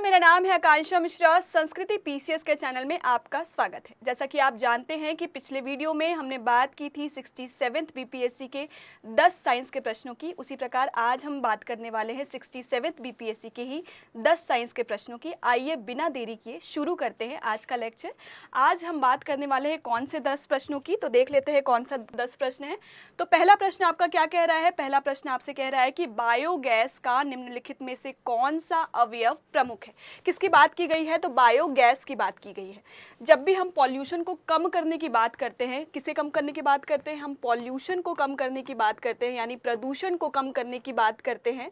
मेरा नाम है आकांक्षा मिश्रा। संस्कृति पीसीएस के चैनल में आपका स्वागत है। जैसा कि आप जानते हैं कि पिछले वीडियो में हमने बात की थी 67th बीपीएससी के 10 साइंस के प्रश्नों की, उसी प्रकार आज हम बात करने वाले हैं 67th बीपीएससी के ही 10 साइंस के प्रश्नों की। आइए बिना देरी किए शुरू करते हैं आज का लेक्चर। आज हम बात करने वाले हैं कौन से 10 प्रश्नों की, तो देख लेते हैं कौन सा 10 प्रश्न है। तो पहला प्रश्न आपका क्या कह रहा है? पहला प्रश्न आपसे कह रहा है कि बायोगैस का निम्नलिखित में से कौन सा अवयव प्रमुख है। किसकी बात की गई है? तो बायोगैस की बात की गई है। जब भी हम पॉल्यूशन को कम करने की बात करते हैं, किसे कम करने की बात करते हैं? हम पॉल्यूशन को कम करने की बात करते हैं, यानी प्रदूषण को कम करने की बात करते हैं।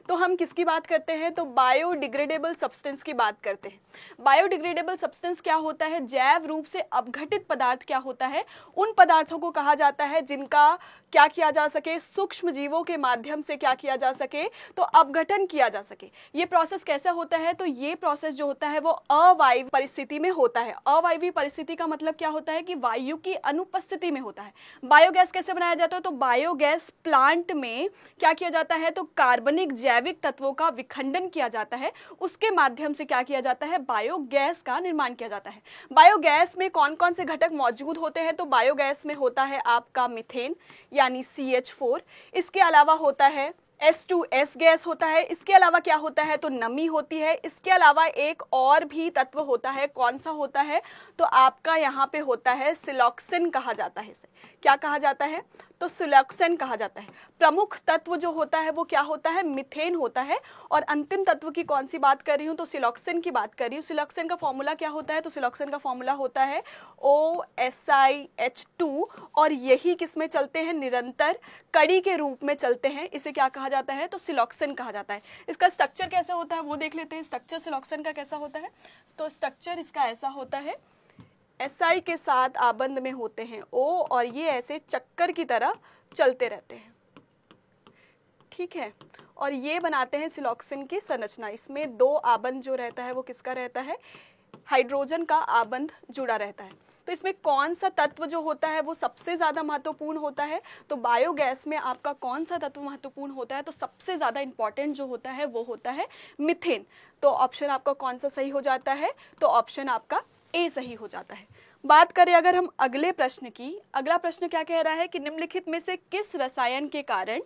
तो हम किसकी बात करते हैं? तो बायोडिग्रेडेबल सब्सटेंस की बात करते हैं। बायोडिग्रेडेबल सब्सटेंस क्या होता है? जैव रूप से अपघटित पदार्थ क्या होता है? उन पदार्थों को कहा जाता है जिनका क्या किया जा सके, सूक्ष्म जीवों के माध्यम से क्या किया जा सके, तो अपघटन किया जा सके। ये प्रोसेस कैसा होता है? तो ये प्रोसेस जो होता है वो अवायवीय परिस्थिति में होता है। अवायवीय परिस्थिति का मतलब क्या होता है? कि वायु की अनुपस्थिति में होता है। बायोगैस कैसे बनाया जाता है? तो बायोगैस प्लांट में क्या किया जाता है? तो कार्बनिक जैविक तत्वों का विखंडन किया जाता है, उसके माध्यम से क्या किया जाता है? बायोगैस का निर्माण किया जाता है। बायोगैस में कौन कौन से घटक मौजूद होते हैं? तो बायोगैस में होता है आपका मीथेन यानी CH4, इसके अलावा होता है H2S गैस होता है, इसके अलावा क्या होता है? तो नमी होती है। इसके अलावा एक और भी तत्व होता है, कौन सा होता है? तो आपका यहाँ पे होता है सिलॉक्सिन कहा जाता है। इसे क्या कहा जाता है? तो सिलॉक्सिन कहा जाता है। प्रमुख तत्व जो होता है वो क्या होता है? मीथेन होता है। और अंतिम तत्व की कौन सी बात कर रही हूँ? तो सिलॉक्सिन की बात कर रही हूँ। सिलॉक्सिन का फॉर्मूला क्या होता है? तो सिलॉक्सिन का फॉर्मूला होता है OSiH2, और यही किसमें चलते हैं? निरंतर कड़ी के रूप में चलते हैं। इसे क्या कहा जाता है? तो सिलॉक्सिन कहा जाता है। इसका स्ट्रक्चर कैसा होता है वो देख लेते हैं। स्ट्रक्चर सिलॉक्सिन का कैसा होता है? तो स्ट्रक्चर इसका ऐसा होता है, SI के साथ आबंध में होते हैं O, और ये ऐसे चक्कर की तरह चलते रहते हैं, ठीक है। और ये बनाते हैं सिलॉक्सिन की संरचना। इसमें दो आबंध जो रहता है वो किसका रहता है? हाइड्रोजन का आबंध जुड़ा रहता है। तो इसमें कौन सा तत्व जो होता है वो सबसे ज्यादा महत्वपूर्ण होता है? तो बायोगैस में आपका कौन सा तत्व महत्वपूर्ण होता है? तो सबसे ज्यादा इंपॉर्टेंट जो होता है वो होता है मीथेन। तो ऑप्शन आपका कौन सा सही हो जाता है? तो ऑप्शन आपका ए सही हो जाता है। बात करें अगर हम अगले प्रश्न की, अगला प्रश्न क्या कह रहा है कि निम्नलिखित में से किस रसायन के कारण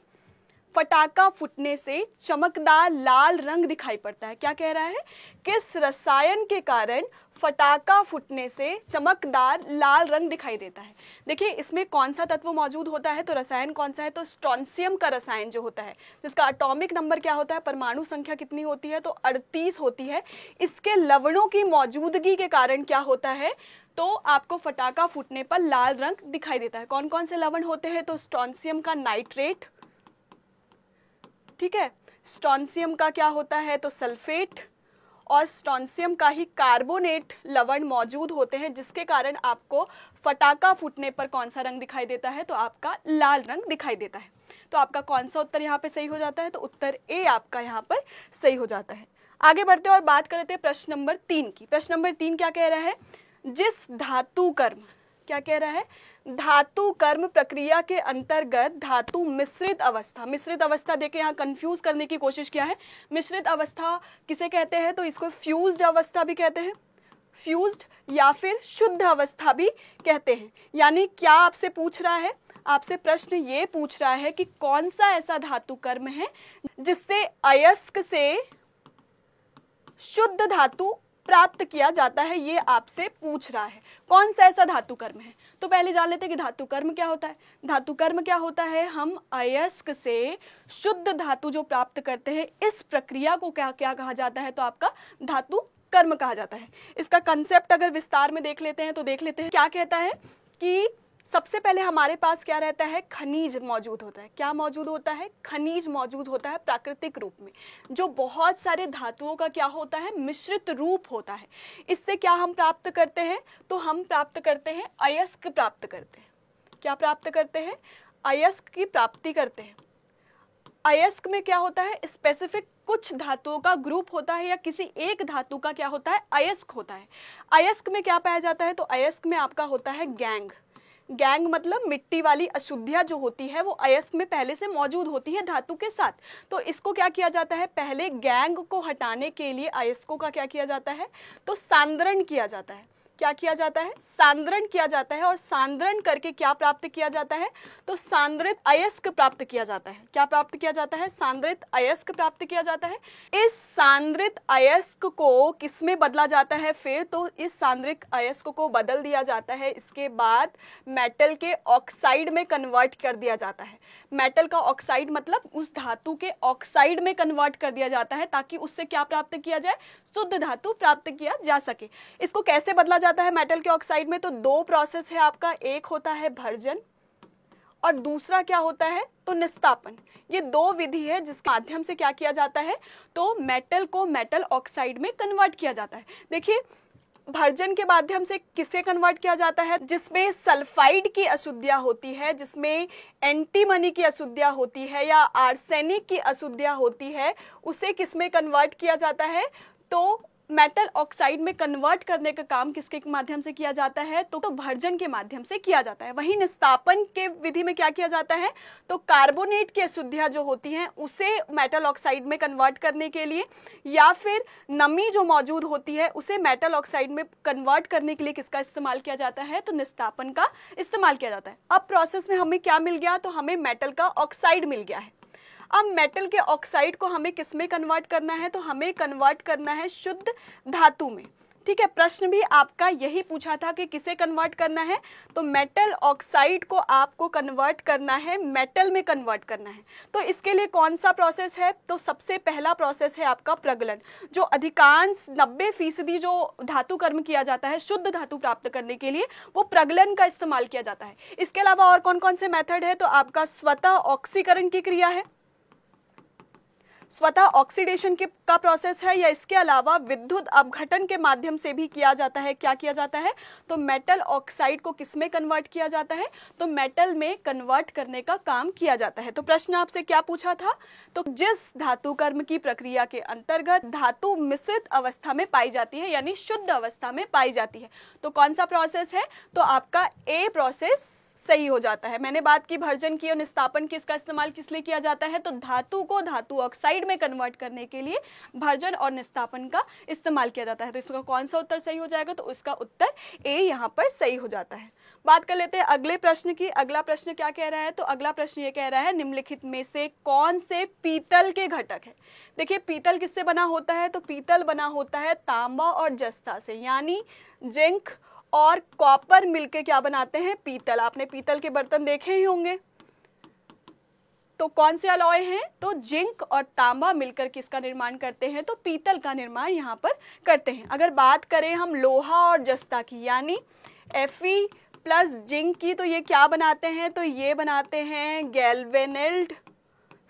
फटाका फूटने से चमकदार लाल रंग दिखाई पड़ता है? क्या कह रहा है? किस रसायन के कारण फटाका फूटने से चमकदार लाल रंग दिखाई देता है? देखिए इसमें कौन सा तत्व मौजूद होता है? तो रसायन कौन सा है? तो स्ट्रोंसियम का रसायन जो होता है, जिसका एटॉमिक नंबर क्या होता है? परमाणु संख्या कितनी होती है? तो 38 होती है। इसके लवणों की मौजूदगी के कारण क्या होता है? तो आपको फटाका फूटने पर लाल रंग दिखाई देता है। कौन कौन से लवण होते हैं? तो स्ट्रोंसियम का नाइट्रेट, ठीक है। स्ट्रोंसियम का क्या होता है? तो सल्फेट, और स्ट्रोंसियम का ही कार्बोनेट लवण मौजूद होते हैं, जिसके कारण आपको फटाका फूटने पर कौन सा रंग दिखाई देता है? तो आपका लाल रंग दिखाई देता है। तो आपका कौन सा उत्तर यहाँ पे सही हो जाता है? तो उत्तर ए आपका यहाँ पर सही हो जाता है। आगे बढ़ते और बात करते हैं प्रश्न नंबर 3 की। प्रश्न नंबर 3 क्या कह रहा है? जिस धातु कर्म, क्या कह रहा है? धातु कर्म प्रक्रिया के अंतर्गत धातु मिश्रित अवस्था, मिश्रित अवस्था देके यहाँ कंफ्यूज करने की कोशिश किया है। मिश्रित अवस्था किसे कहते हैं? तो इसको फ्यूज्ड अवस्था भी कहते हैं, फ्यूज्ड या फिर शुद्ध अवस्था भी कहते हैं। यानी क्या आपसे पूछ रहा है? आपसे प्रश्न ये पूछ रहा है कि कौन सा ऐसा धातु कर्म है जिससे अयस्क से शुद्ध धातु प्राप्त किया जाता है, ये आपसे पूछ रहा है। कौन सा ऐसा धातु कर्म है? तो पहले जान लेते हैं कि धातु कर्म क्या होता है। धातु कर्म क्या होता है? हम अयस्क से शुद्ध धातु जो प्राप्त करते हैं, इस प्रक्रिया को क्या क्या कहा जाता है? तो आपका धातु कर्म कहा जाता है। इसका कंसेप्ट अगर विस्तार में देख लेते हैं तो देख लेते हैं क्या कहता है कि सबसे पहले हमारे पास क्या रहता है? खनिज मौजूद होता है। क्या मौजूद होता है? खनिज मौजूद होता है प्राकृतिक रूप में, जो बहुत सारे धातुओं का क्या होता है? मिश्रित रूप होता है। इससे क्या हम प्राप्त करते हैं? तो हम प्राप्त करते हैं अयस्क प्राप्त करते हैं। क्या प्राप्त करते हैं? अयस्क की प्राप्ति करते हैं। अयस्क में क्या होता है? स्पेसिफिक कुछ धातुओं का ग्रुप होता है, या किसी एक धातु का क्या होता है? अयस्क होता है। अयस्क में क्या पाया जाता है? तो अयस्क में आपका होता है गैंग। गैंग मतलब मिट्टी वाली अशुद्धियां जो होती है वो अयस्क में पहले से मौजूद होती है धातु के साथ। तो इसको क्या किया जाता है, पहले गैंग को हटाने के लिए अयस्कों का क्या किया जाता है, तो सांद्रण किया जाता है। क्या किया जाता है, सांद्रण किया जाता है। और सांद्रण करके क्या प्राप्त किया जाता है, तो सांद्रित अयस्क प्राप्त किया जाता है। क्या प्राप्त किया जाता है, सांद्रित अयस्क प्राप्त किया जाता है। इस सांद्रित अयस्क को किसमें बदला जाता है फिर, तो इस सांद्रित अयस्क को बदल दिया जाता है, इसके बाद मेटल के ऑक्साइड में कन्वर्ट कर दिया जाता है। मेटल का ऑक्साइड मतलब उस धातु के ऑक्साइड में कन्वर्ट कर दिया जाता है, ताकि उससे क्या प्राप्त किया जाए, शुद्ध धातु प्राप्त किया जा सके। इसको कैसे बदला जाता है मेटल के ऑक्साइड में, तो दो प्रोसेस है आपका, एक होता है भर्जन और दूसरा क्या होता है, तो निस्तापन। ये दो विधि है जिसके माध्यम से क्या किया जाता है, तो मेटल को मेटल ऑक्साइड में कन्वर्ट किया जाता है। देखिए भर्जन के माध्यम से किसे कन्वर्ट किया जाता है, जिसमें सल्फाइड की अशुद्धियां होती है, जिसमें एंटीमनी की अशुद्धियां होती है या आर्सेनिक की अशुद्धियां होती है, उसे किसमें कन्वर्ट किया जाता है, तो मेटल ऑक्साइड में कन्वर्ट करने का काम किसके माध्यम से किया जाता है, तो भर्जन के माध्यम से किया जाता है। वहीं निस्तापन के विधि में क्या किया जाता है, तो कार्बोनेट की अशुद्धियां जो होती हैं उसे मेटल ऑक्साइड में कन्वर्ट करने के लिए या फिर नमी जो मौजूद होती है उसे मेटल ऑक्साइड में कन्वर्ट करने के लिए किसका इस्तेमाल किया जाता है, तो निस्तापन का इस्तेमाल किया जाता है। अब प्रोसेस में हमें क्या मिल गया, तो हमें मेटल का ऑक्साइड मिल गया है। अब मेटल के ऑक्साइड को हमें किस में कन्वर्ट करना है, तो हमें कन्वर्ट करना है शुद्ध धातु में। ठीक है, प्रश्न भी आपका यही पूछा था कि किसे कन्वर्ट करना है, तो मेटल ऑक्साइड को आपको कन्वर्ट करना है, मेटल में कन्वर्ट करना है। तो इसके लिए कौन सा प्रोसेस है, तो सबसे पहला प्रोसेस है आपका प्रगलन। जो अधिकांश 90% जो धातु कर्म किया जाता है शुद्ध धातु प्राप्त करने के लिए, वो प्रगलन का इस्तेमाल किया जाता है। इसके अलावा और कौन कौन से मेथड है, तो आपका स्वतः ऑक्सीकरण की क्रिया है, स्वतः ऑक्सीडेशन का प्रोसेस है, या इसके अलावा विद्युत अपघटन के माध्यम से भी किया जाता है। क्या किया जाता है, तो मेटल ऑक्साइड को किस में कन्वर्ट किया जाता है, तो मेटल में कन्वर्ट करने का काम किया जाता है। तो प्रश्न आपसे क्या पूछा था, तो जिस धातु कर्म की प्रक्रिया के अंतर्गत धातु मिश्रित अवस्था में पाई जाती है, यानी शुद्ध अवस्था में पाई जाती है, तो कौन सा प्रोसेस है, तो आपका ए प्रोसेस सही हो जाता है। मैंने बात की भर्जन की और निस्तापन की, इसका इस्तेमाल किस लिए किया जाता है, तो धातु को धातु ऑक्साइड में कन्वर्ट करने के लिए भर्जन और निस्तापन का इस्तेमाल किया जाता है। तो इसका कौन सा उत्तर सही हो जाएगा, तो उसका उत्तर ए यहाँ पर सही हो जाता है। बात कर लेते हैं अगले प्रश्न की। अगला प्रश्न क्या कह रहा है, तो अगला प्रश्न ये कह रहा है निम्नलिखित में से कौन से पीतल के घटक है। देखिए पीतल किससे बना होता है, तो पीतल बना होता है तांबा और जस्ता से, यानी जिंक और कॉपर मिलकर क्या बनाते हैं, पीतल। आपने पीतल के बर्तन देखे ही होंगे। तो कौन से अलॉय हैं, तो जिंक और तांबा मिलकर किसका निर्माण करते हैं, तो पीतल का निर्माण यहाँ पर करते हैं। अगर बात करें हम लोहा और जस्ता की, यानी Fe प्लस जिंक की, तो ये क्या बनाते हैं, तो ये बनाते हैं गैल्वेनाइज्ड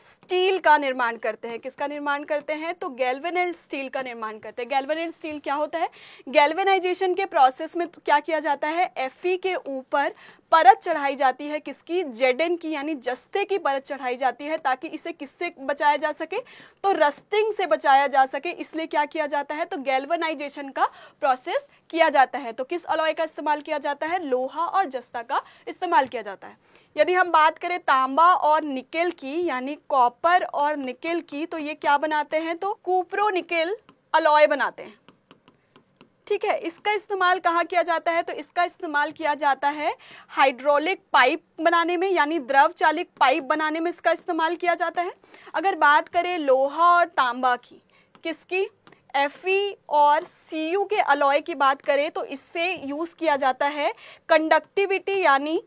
स्टील का निर्माण करते हैं। किसका निर्माण करते हैं, तो गैल्वेनाइज्ड स्टील का निर्माण करते हैं। गैल्वेनाइज्ड स्टील क्या होता है, गैल्वेनाइजेशन के प्रोसेस में तो क्या किया जाता है, Fe के ऊपर परत चढ़ाई जाती है, किसकी, Zn की, यानी जस्ते की परत चढ़ाई जाती है, ताकि इसे किससे बचाया जा सके, तो रस्टिंग से बचाया जा सके। इसलिए क्या किया जाता है, तो गैल्वेनाइजेशन का प्रोसेस किया जाता है। तो किस अलॉय का इस्तेमाल किया जाता है, लोहा और जस्ता का इस्तेमाल किया जाता है। यदि हम बात करें तांबा और निकेल की, यानी कॉपर और निकेल की, तो ये क्या बनाते हैं, तो कुप्रो निकेल अलॉय बनाते हैं। ठीक है, इसका इस्तेमाल कहाँ किया जाता है, तो इसका इस्तेमाल किया जाता है हाइड्रोलिक पाइप बनाने में, यानी द्रव चालित पाइप बनाने में इसका इस्तेमाल किया जाता है। अगर बात करें लोहा और तांबा की, किसकी, Fe और Cu के अलॉय की बात करें, तो इससे यूज किया जाता है कंडक्टिविटी, यानी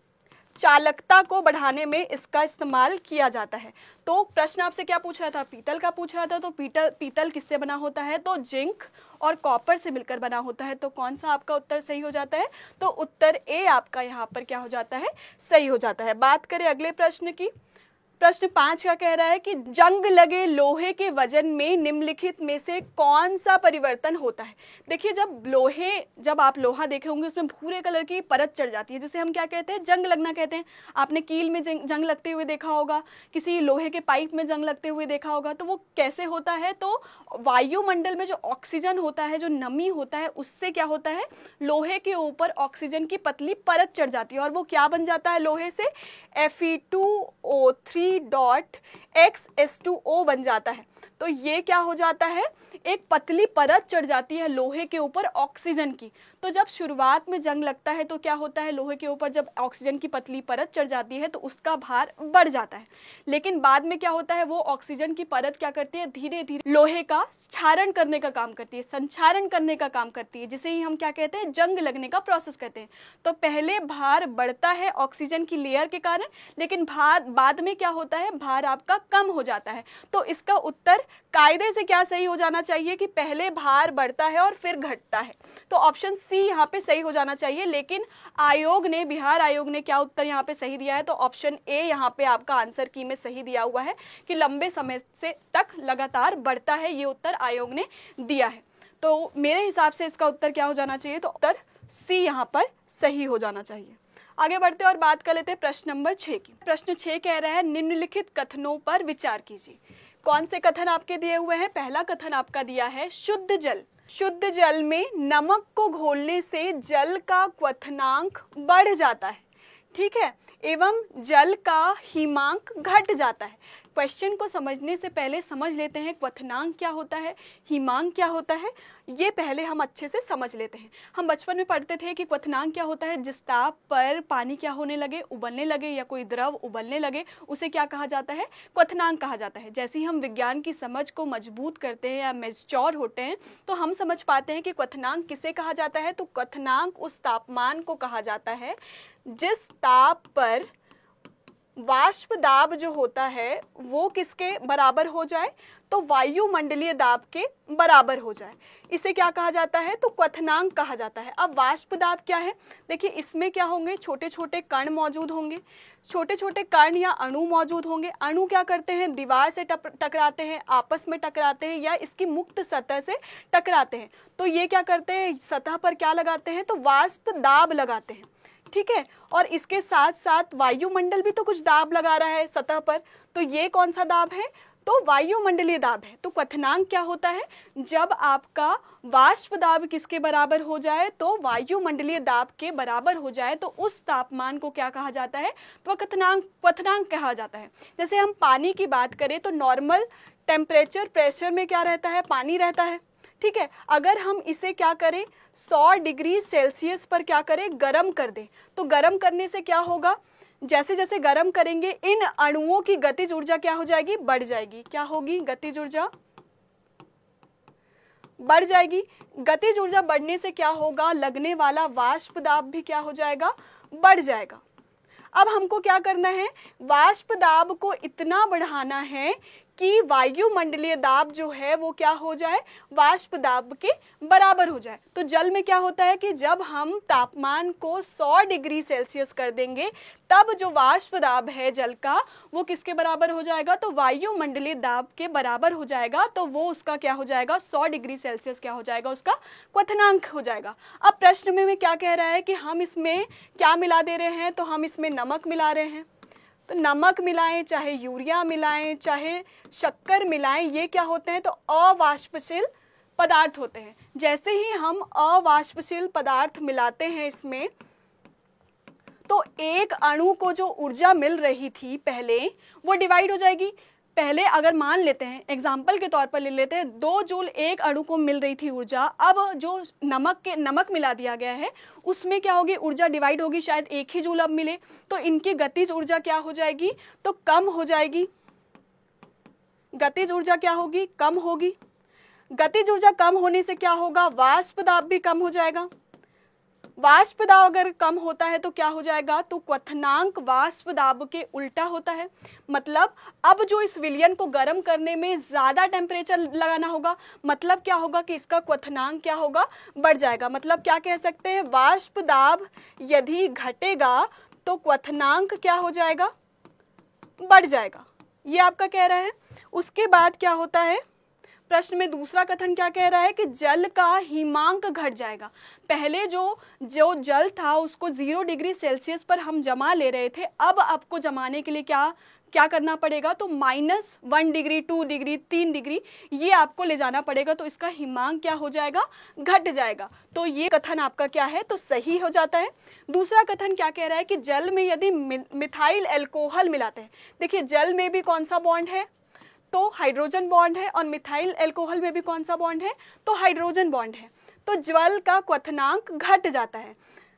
चालकता को बढ़ाने में इसका इस्तेमाल किया जाता है। तो प्रश्न आपसे क्या पूछ रहा था, पीतल का पूछ रहा था। तो पीतल किससे बना होता है, तो जिंक और कॉपर से मिलकर बना होता है। तो कौन सा आपका उत्तर सही हो जाता है, तो उत्तर ए आपका यहाँ पर क्या हो जाता है, सही हो जाता है। बात करें अगले प्रश्न की, प्रश्न 5 का कह रहा है कि जंग लगे लोहे के वजन में निम्नलिखित में से कौन सा परिवर्तन होता है। देखिए, जब आप लोहा देखे होंगे उसमें भूरे कलर की परत चढ़ जाती है, जिसे हम क्या कहते हैं, जंग लगना कहते हैं। आपने कील में जंग लगते हुए देखा होगा, किसी लोहे के पाइप में जंग लगते हुए देखा होगा। तो वो कैसे होता है, तो वायुमंडल में जो ऑक्सीजन होता है, जो नमी होता है, उससे क्या होता है, लोहे के ऊपर ऑक्सीजन की पतली परत चढ़ जाती है और वो क्या बन जाता है, लोहे से Fe2O3.XS2O बन जाता है। तो ये क्या हो जाता है, एक पतली परत चढ़ जाती है लोहे के ऊपर ऑक्सीजन की। तो जब शुरुआत में जंग लगता है तो क्या होता है, लोहे के ऊपर जब ऑक्सीजन की पतली परत चढ़ जाती है तो उसका भार बढ़ जाता है। लेकिन बाद में क्या होता है, वो ऑक्सीजन की परत क्या करती है, धीरे धीरे लोहे का क्षारण करने का काम करती है, संक्षारण करने का काम करती है, जिसे ही हम क्या कहते हैं, जंग लगने का प्रोसेस कहते हैं। तो पहले भार बढ़ता है ऑक्सीजन की लेयर के कारण, लेकिन बाद में क्या होता है, भार आपका कम हो जाता है। तो इसका उत्तर कायदे से क्या सही हो जाना चाहिए कि पहले भार बढ़ता है और फिर घटता है। तो ऑप्शन सी यहाँ पे सही हो जाना चाहिए। लेकिन बिहार आयोग ने क्या उत्तर यहाँ पे सही दिया है, तो ऑप्शन ए यहाँ पे आपका आंसर की में सही दिया हुआ है कि लंबे समय से तक लगातार बढ़ता है, ये उत्तर आयोग ने दिया है। तो मेरे हिसाब से इसका उत्तर क्या हो जाना चाहिए, तो उत्तर सी यहाँ पर सही हो जाना चाहिए। आगे बढ़ते और बात कर लेते हैं प्रश्न नंबर 6 की। प्रश्न 6 कह रहा है, निम्नलिखित कथनों पर विचार कीजिए। कौन से कथन आपके दिए हुए हैं, पहला कथन आपका दिया है, शुद्ध जल में नमक को घोलने से जल का क्वथनांक बढ़ जाता है, ठीक है, एवं जल का हिमांक घट जाता है। क्वेश्चन को समझने से पहले समझ लेते हैं क्वथनांक क्या होता है, हिमांक क्या होता है, ये पहले हम अच्छे से समझ लेते हैं। हम बचपन में पढ़ते थे कि क्वथनांक क्या होता है, जिस ताप पर पानी क्या होने लगे, उबलने लगे, या कोई द्रव उबलने लगे, उसे क्या कहा जाता है, क्वथनांक कहा जाता है। जैसे ही हम विज्ञान की समझ को मजबूत करते हैं या मैच्योर होते हैं तो हम समझ पाते हैं कि क्वथनांक किसे कहा जाता है। तो क्वथनांक उस तापमान को कहा जाता है जिस ताप पर वाष्प दाब जो होता है वो किसके बराबर हो जाए, तो वायुमंडलीय दाब के बराबर हो जाए, इसे क्या कहा जाता है, तो क्वथनांक कहा जाता है। अब वाष्प दाब क्या है, देखिए इसमें क्या होंगे, छोटे छोटे कण मौजूद होंगे, छोटे छोटे कण या अणु मौजूद होंगे। अणु क्या करते हैं, दीवार से टकराते हैं, आपस में टकराते हैं या इसकी मुक्त सतह से टकराते हैं। तो ये क्या करते हैं, सतह पर क्या लगाते हैं, तो वाष्प दाब लगाते हैं, ठीक है। और इसके साथ साथ वायुमंडल भी तो कुछ दाब लगा रहा है सतह पर, तो ये कौन सा दाब है, तो वायुमंडलीय दाब है। तो क्वथनांक क्या होता है, जब आपका वाष्प दाब किसके बराबर हो जाए, तो वायुमंडलीय दाब के बराबर हो जाए, तो उस तापमान को क्या कहा जाता है, तो क्वथनांक कहा जाता है। जैसे हम पानी की बात करें तो नॉर्मल टेम्परेचर प्रेशर में क्या रहता है, पानी रहता है, ठीक है। अगर हम इसे क्या करें, 100 डिग्री सेल्सियस पर क्या करें, गर्म कर दें, तो गर्म करने से क्या होगा, जैसे जैसे गर्म करेंगे इन अणुओं की गतिज ऊर्जा क्या हो जाएगी, बढ़ जाएगी। क्या होगी, गतिज ऊर्जा बढ़ जाएगी। गतिज ऊर्जा बढ़ने से क्या होगा, लगने वाला वाष्प दाब भी क्या हो जाएगा, बढ़ जाएगा। अब हमको क्या करना है, वाष्प दाब को इतना बढ़ाना है कि वायुमंडलीय दाब जो है वो क्या हो जाए, वाष्प दाब के बराबर हो जाए। तो जल में क्या होता है कि जब हम तापमान को 100 डिग्री सेल्सियस कर देंगे तब जो वाष्प दाब है जल का वो किसके बराबर हो जाएगा, तो वायुमंडलीय दाब के बराबर हो जाएगा। तो वो उसका क्या हो जाएगा, 100 डिग्री सेल्सियस क्या हो जाएगा, उसका क्वथनांक हो जाएगा। अब प्रश्न में क्या कह रहा है कि हम इसमें क्या मिला दे रहे हैं, तो हम इसमें नमक मिला रहे हैं। तो नमक मिलाएं, चाहे यूरिया मिलाएं, चाहे शक्कर मिलाएं, ये क्या होते हैं, तो अवाष्पशील पदार्थ होते हैं। जैसे ही हम अवाष्पशील पदार्थ मिलाते हैं इसमें, तो एक अणु को जो ऊर्जा मिल रही थी पहले वो डिवाइड हो जाएगी। पहले अगर मान लेते हैं, एग्जाम्पल के तौर पर ले लेते हैं, 2 जूल एक अणु को मिल रही थी ऊर्जा, अब जो नमक मिला दिया गया है उसमें क्या होगी, ऊर्जा डिवाइड होगी, शायद 1 ही जूल अब मिले, तो इनकी गतिज ऊर्जा क्या हो जाएगी, तो कम हो जाएगी। गतिज ऊर्जा क्या होगी, कम होगी। गतिज ऊर्जा कम होने से क्या होगा, वाष्प दाब भी कम हो जाएगा। वाष्प दाब अगर कम होता है तो क्या हो जाएगा, तो क्वथनांक वाष्प दाब के उल्टा होता है। मतलब अब जो इस विलयन को गर्म करने में ज्यादा टेम्परेचर लगाना होगा, मतलब क्या होगा कि इसका क्वथनांक क्या होगा, बढ़ जाएगा। मतलब क्या कह सकते हैं, वाष्प दाब यदि घटेगा तो क्वथनांक क्या हो जाएगा, बढ़ जाएगा। ये आपका कह रहा है। उसके बाद क्या होता है, प्रश्न में दूसरा कथन क्या कह रहा है कि जल का हिमांक घट जाएगा। पहले जो जल था उसको 0 डिग्री सेल्सियस पर हम जमा ले रहे थे, अब आपको जमाने के लिए क्या करना पड़ेगा, तो -1 डिग्री, 2 डिग्री, 3 डिग्री ये आपको ले जाना पड़ेगा, तो इसका हिमांक क्या हो जाएगा, घट जाएगा। तो ये कथन आपका क्या है, तो सही हो जाता है। दूसरा कथन क्या कह रहा है कि जल में यदि मिथाइल अल्कोहल मिलाते हैं, देखिए जल में भी कौन सा बॉन्ड है, तो हाइड्रोजन बॉन्ड है, और मिथाइल अल्कोहल में भी कौन सा बॉन्ड है, तो हाइड्रोजन बॉन्ड है, तो जल का क्वथनांक घट जाता है।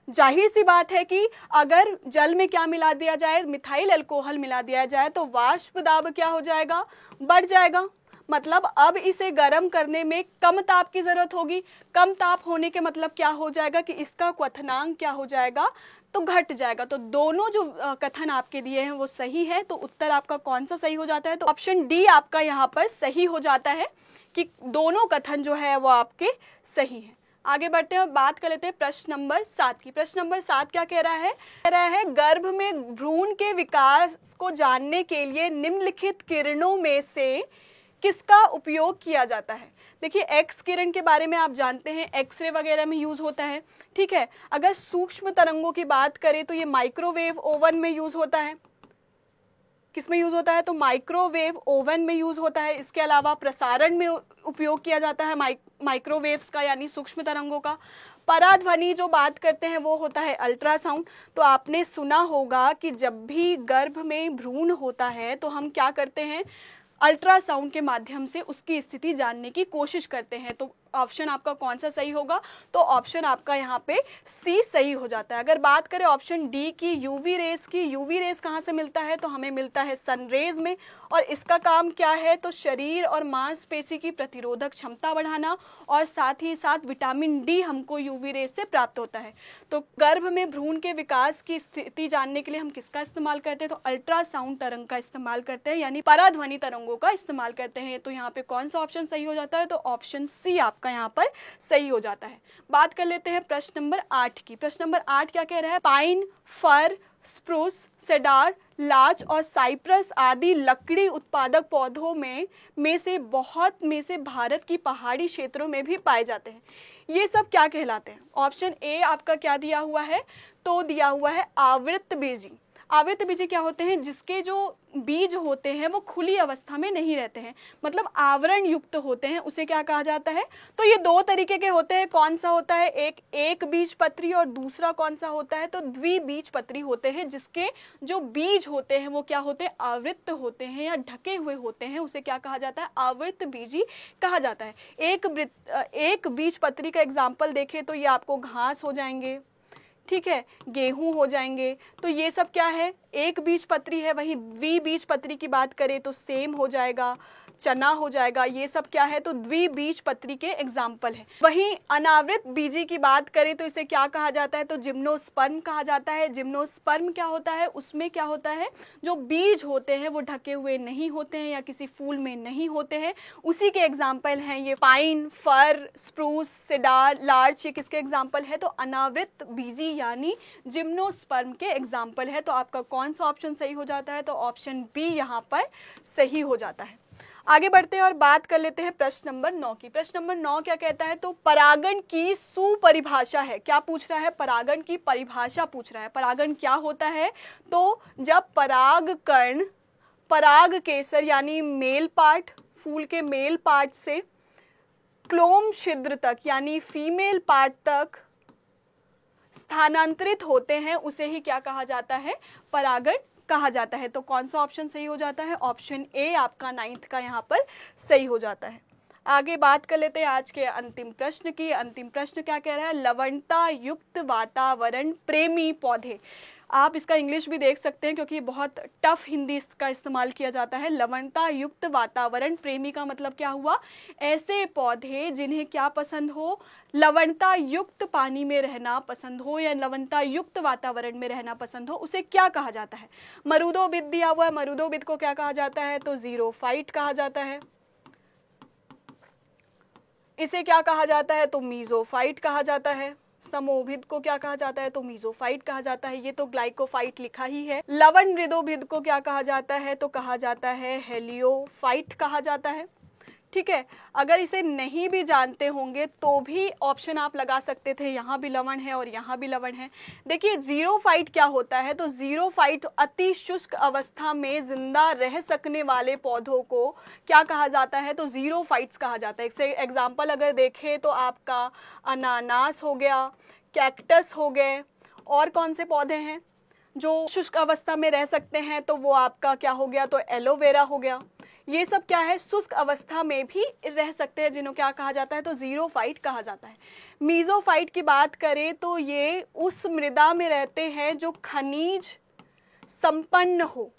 जाहिर सी बात है कि अगर जल में क्या मिला दिया जाए, मिथाइल अल्कोहल मिला दिया जाए, तो वाष्प दाब क्या हो जाएगा, बढ़ जाएगा। मतलब अब इसे गर्म करने में कम ताप की जरूरत होगी। कम ताप होने के मतलब क्या हो जाएगा कि इसका क्वथनांक क्या हो जाएगा, तो घट जाएगा। तो दोनों जो कथन आपके दिए हैं वो सही है। तो उत्तर आपका कौन सा सही हो जाता है, तो ऑप्शन डी आपका यहाँ पर सही हो जाता है कि दोनों कथन जो है वो आपके सही है। आगे बढ़ते हैं और बात कर लेते हैं प्रश्न नंबर 7 की। प्रश्न नंबर 7 क्या कह रहा है गर्भ में भ्रूण के विकास को जानने के लिए निम्नलिखित किरणों में से किसका उपयोग किया जाता है। देखिए एक्स किरण के बारे में आप जानते हैं, एक्सरे वगैरह में यूज होता है, ठीक है। अगर सूक्ष्म तरंगों की बात करें तो ये माइक्रोवेव ओवन में यूज होता है। किस में यूज होता है, तो माइक्रोवेव ओवन में यूज होता है। इसके अलावा प्रसारण में उपयोग किया जाता है माइक्रोवेव्स का, यानी सूक्ष्म तरंगों का। पराध्वनि जो बात करते हैं वो होता है अल्ट्रासाउंड। तो आपने सुना होगा कि जब भी गर्भ में भ्रूण होता है तो हम क्या करते हैं, अल्ट्रासाउंड के माध्यम से उसकी स्थिति जानने की कोशिश करते हैं। तो ऑप्शन आपका कौन सा सही होगा, तो ऑप्शन आपका यहाँ पे सी सही हो जाता है। अगर बात करें ऑप्शन डी की, यूवी रेस की, यूवी रेस कहाँ से मिलता है, तो हमें मिलता है सनरेज में, और इसका काम क्या है, तो शरीर और मांसपेशी की प्रतिरोधक क्षमता बढ़ाना, और साथ ही साथ विटामिन डी हमको यूवी रेस से प्राप्त होता है। तो गर्भ में भ्रूण के विकास की स्थिति जानने के लिए हम किसका इस्तेमाल करते हैं, तो अल्ट्रासाउंड तरंग का इस्तेमाल करते हैं, यानी पराध्वनि तरंगों का इस्तेमाल करते हैं। तो यहाँ पे कौन सा ऑप्शन सही हो जाता है, तो ऑप्शन सी आपका यहाँ पर सही हो जाता है। बात कर लेते हैं प्रश्न नंबर 8 की। प्रश्न नंबर 8 क्या कह रहा है, पाइन, फर, स्प्रूस, सेडार, लार्च और साइप्रस आदि लकड़ी उत्पादक पौधों में से भारत की पहाड़ी क्षेत्रों में भी पाए जाते हैं। ये सब क्या कहलाते हैं, ऑप्शन ए आपका क्या दिया हुआ है, तो दिया हुआ है आवृत बीजी। आवृत बीजी क्या होते हैं, जिसके जो बीज होते हैं वो खुली अवस्था में नहीं रहते हैं, मतलब आवरण युक्त होते हैं, उसे क्या कहा जाता है। तो ये दो तरीके के होते हैं, कौन सा होता है, एक बीज पत्री, और दूसरा कौन सा होता है, तो द्विबीज पत्री होते हैं, जिसके जो बीज होते हैं वो क्या होते हैं, आवृत होते हैं या ढके हुए होते हैं, उसे क्या कहा जाता है, आवृत बीजी कहा जाता है। एक बीज पत्री का एग्जाम्पल देखें तो ये आपको घास हो जाएंगे, ठीक है, गेहूं हो जाएंगे, तो ये सब क्या है, एक बीज पत्री है। वहीं द्विबीज पत्री की बात करें तो सेम हो जाएगा, चना हो जाएगा, ये सब क्या है, तो द्विबीज पत्री के एग्जाम्पल है। वहीं अनावृत बीजी की बात करें तो इसे क्या कहा जाता है, तो जिम्नोस्पर्म कहा जाता है। जिम्नोस्पर्म क्या होता है, उसमें क्या होता है, जो बीज होते हैं वो ढके हुए नहीं होते हैं या किसी फूल में नहीं होते हैं, उसी के एग्जाम्पल हैं ये पाइन, फर, स्प्रूस, सेडार, लार्च, ये किसके एग्जाम्पल है, तो अनावृत बीजी यानी जिम्नोस्पर्म के एग्जाम्पल है। तो आपका कौन सा ऑप्शन सही हो जाता है, तो ऑप्शन बी यहाँ पर सही हो जाता है। आगे बढ़ते हैं और बात कर लेते हैं प्रश्न नंबर 9 की। प्रश्न नंबर 9 क्या कहता है, तो परागण की सुपरिभाषा है। क्या पूछ रहा है, परागण की परिभाषा पूछ रहा है। परागण क्या होता है, तो जब पराग कण पराग केसर यानी मेल पार्ट, फूल के मेल पार्ट से क्लोम छिद्र तक यानी फीमेल पार्ट तक स्थानांतरित होते हैं, उसे ही क्या कहा जाता है, परागण कहा जाता है। तो कौन सा ऑप्शन सही हो जाता है, ऑप्शन ए आपका 9th का यहाँ पर सही हो जाता है। आगे बात कर लेते हैं आज के अंतिम प्रश्न की। अंतिम प्रश्न क्या कह रहा है, लवणता युक्त वातावरण प्रेमी पौधे। आप इसका इंग्लिश भी देख सकते हैं क्योंकि बहुत टफ हिंदी इसका इस्तेमाल किया जाता है। लवणता युक्त वातावरण प्रेमी का मतलब क्या हुआ, ऐसे पौधे जिन्हें क्या पसंद हो, लवणता युक्त पानी में रहना पसंद हो या लवणता युक्त वातावरण में रहना पसंद हो, उसे क्या कहा जाता है। मरुदोबिद दिया हुआ है, मरुदोबिद को क्या कहा जाता है, तो जीरोफाइट कहा जाता है। इसे क्या कहा जाता है, तो मीजोफाइट कहा जाता है। समोभिद को क्या कहा जाता है? तो मीजोफाइट कहा जाता है। ये तो ग्लाइकोफाइट लिखा ही है। लवण मृदोभिद को क्या कहा जाता है? तो कहा जाता है हेलियोफाइट कहा जाता है। ठीक है, अगर इसे नहीं भी जानते होंगे तो भी ऑप्शन आप लगा सकते थे, यहाँ भी लवण है और यहाँ भी लवण है। देखिए जीरोफाइट क्या होता है? तो जीरोफाइट अति शुष्क अवस्था में जिंदा रह सकने वाले पौधों को क्या कहा जाता है? तो जीरोफाइट्स कहा जाता है। इससे एग्जाम्पल अगर देखें तो आपका अनानास हो गया, कैक्टस हो गए, और कौन से पौधे हैं जो शुष्क अवस्था में रह सकते हैं? तो वो आपका क्या हो गया? तो एलोवेरा हो गया। ये सब क्या है? शुष्क अवस्था में भी रह सकते हैं, जिन्हों क्या कहा जाता है? तो जीरोफाइट कहा जाता है। मीजोफाइट की बात करें तो ये उस मृदा में रहते हैं जो खनिज संपन्न हो,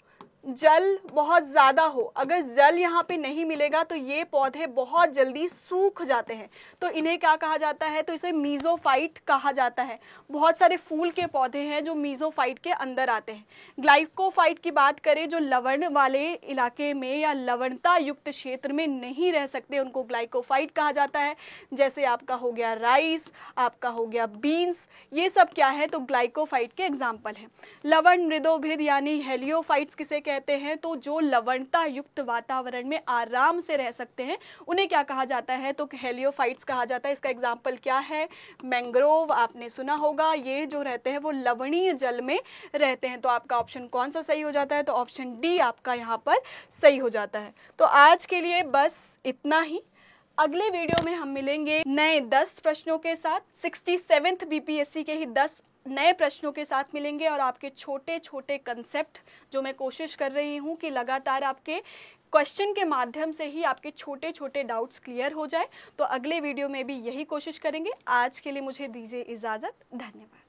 जल बहुत ज़्यादा हो। अगर जल यहाँ पे नहीं मिलेगा तो ये पौधे बहुत जल्दी सूख जाते हैं, तो इन्हें क्या कहा जाता है? तो इसे मीजोफाइट कहा जाता है। बहुत सारे फूल के पौधे हैं जो मीजोफाइट के अंदर आते हैं। ग्लाइकोफाइट की बात करें, जो लवण वाले इलाके में या लवणता युक्त क्षेत्र में नहीं रह सकते, उनको ग्लाइकोफाइट कहा जाता है। जैसे आपका हो गया राइस, आपका हो गया बीन्स, ये सब क्या है? तो ग्लाइकोफाइट के एग्जाम्पल हैं। लवण मृदोभिद यानी हेलियोफाइट्स किसे कहते हैं? तो जो लवणता युक्त वातावरण में आराम से रह सकते हैं, उन्हें क्या कहा जाता है? तो हेलियोफाइट्स कहा जाता है। इसका एग्जाम्पल क्या है? मैंग्रोव आपने सुना होगा। ये जो रहते हैं वो लवणीय जल में रहते हैं। तो आपका ऑप्शन कौन सा सही हो जाता है? तो ऑप्शन डी आपका यहाँ पर सही हो जाता है। तो आज के लिए बस इतना ही। अगले वीडियो में हम मिलेंगे नए 10 प्रश्नों के साथ। 67th बीपीएससी के ही 10 नए प्रश्नों के साथ मिलेंगे, और आपके छोटे छोटे कंसेप्ट जो मैं कोशिश कर रही हूँ कि लगातार आपके क्वेश्चन के माध्यम से ही आपके छोटे छोटे डाउट्स क्लियर हो जाए। तो अगले वीडियो में भी यही कोशिश करेंगे। आज के लिए मुझे दीजिए इजाज़त। धन्यवाद।